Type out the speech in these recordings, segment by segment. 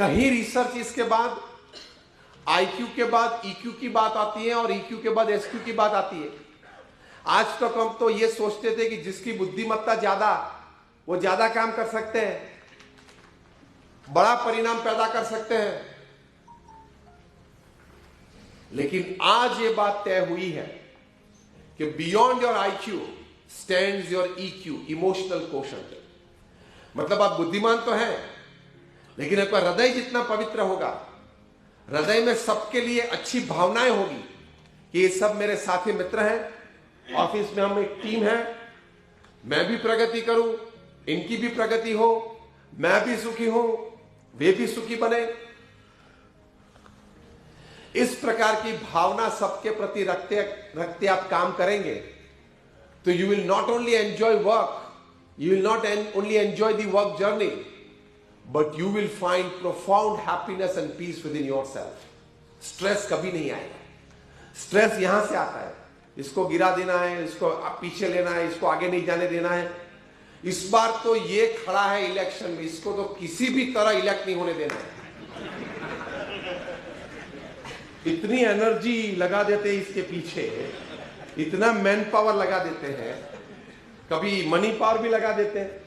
कहीं रिसर्च इसके बाद आईक्यू के बाद ईक्यू की बात आती है और ईक्यू के बाद एसक्यू की बात आती है। आज तक हम तो ये सोचते थे कि जिसकी बुद्धिमत्ता ज्यादा वो ज्यादा काम कर सकते हैं, बड़ा परिणाम पैदा कर सकते हैं। लेकिन आज ये बात तय हुई है कि beyond your IQ stands your EQ, emotional quotient. मतलब आप बुद्धिमान तो हैं, लेकिन आपका हृदय जितना पवित्र होगा, हृदय में सबके लिए अच्छी भावनाएं होगी कि ये सब मेरे साथी मित्र हैं, ऑफिस में हम एक टीम है, मैं भी प्रगति करूं, इनकी भी प्रगति हो, मैं भी सुखी हूं, वे भी सुखी बने। इस प्रकार की भावना सबके प्रति रखते आप काम करेंगे तो you will not only enjoy work, you will not only enjoy the work journey, but you will find profound happiness and peace within yourself. Stress कभी नहीं आएगा। स्ट्रेस यहां से आता है, इसको गिरा देना है, इसको पीछे लेना है, इसको आगे नहीं जाने देना है। इस बार तो ये खड़ा है इलेक्शन में, इसको तो किसी भी तरह इलेक्ट नहीं होने देना है। इतनी एनर्जी लगा देते हैं इसके पीछे, इतना मैन पावर लगा देते हैं, कभी मनी पावर भी लगा देते हैं।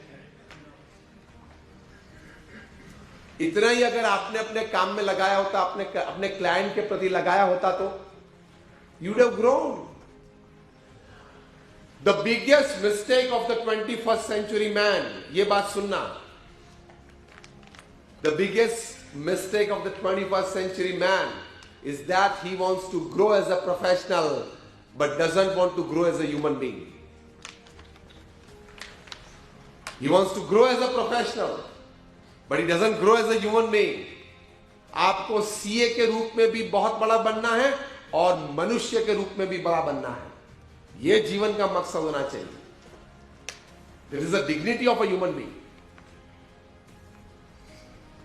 इतना ही अगर आपने अपने काम में लगाया होता, अपने क्लाइंट के प्रति लगाया होता तो you would have grown. The biggest mistake of the 21st century man, ये बात सुनना, the biggest mistake of the 21st century man is that he wants to grow as a professional but doesn't want to grow as a human being. He wants to grow as a professional, but he doesn't grow as a human being. आपको CA के रूप में भी बहुत बड़ा बनना है और मनुष्य के रूप में भी बड़ा बनना है। यह जीवन का मकसद होना चाहिए। There is a dignity of a human being.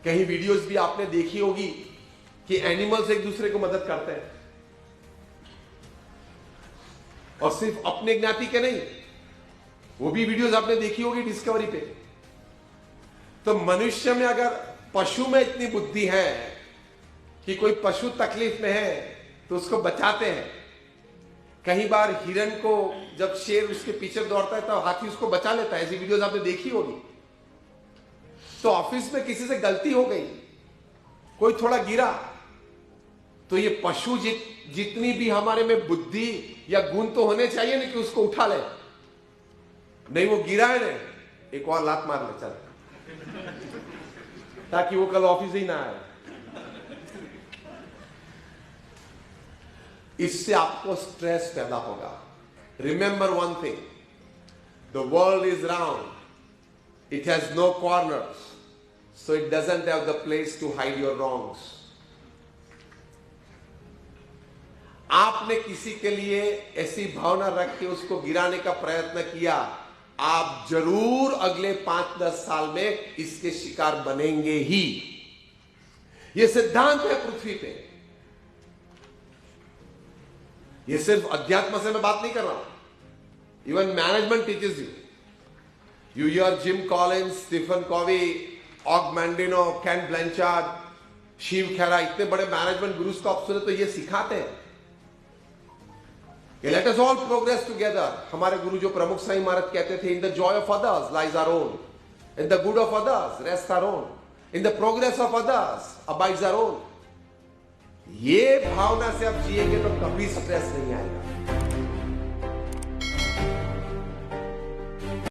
कहीं वीडियोस भी आपने देखी होगी कि एनिमल्स एक दूसरे को मदद करते हैं, और सिर्फ अपने ज्ञाति के नहीं, वो भी वीडियोस आपने देखी होगी डिस्कवरी पे। तो मनुष्य में अगर पशु में इतनी बुद्धि है कि कोई पशु तकलीफ में है तो उसको बचाते हैं। कई बार हिरन को जब शेर उसके पीछे दौड़ता है तो हाथी उसको बचा लेता है, ऐसी वीडियोस आपने देखी होगी। तो ऑफिस में किसी से गलती हो गई, कोई थोड़ा गिरा, तो ये पशु जितनी भी हमारे में बुद्धि या गुण तो होने चाहिए ना कि उसको उठा ले। नहीं, वो गिरा है ना, एक और लात मार ले चल, ताकि वो कल ऑफिस ही ना आए। इससे आपको स्ट्रेस पैदा होगा। Remember one thing, the world is round, it has no corners, so it doesn't have the place to hide your wrongs. आपने किसी के लिए ऐसी भावना रख के उसको गिराने का प्रयत्न किया, आप जरूर अगले 5-10 साल में इसके शिकार बनेंगे ही। यह सिद्धांत है पृथ्वी पे। यह सिर्फ अध्यात्म से मैं बात नहीं कर रहा हूं, even management teaches you here Jim Collins, Stephen Covey, Og Mandino, Ken Blanchard, Shiv Khera, इतने बड़े मैनेजमेंट गुरुज को आप सुने तो ये सिखाते हैं Let us all progress together. हमारे गुरु जो प्रमुख साईं महाराज कहते थे, in the joy of others lies our own, in the good of others rests our own, in the progress of others abides our own. ये भावना से आप जिएंगे तो कभी स्ट्रेस नहीं आएगा।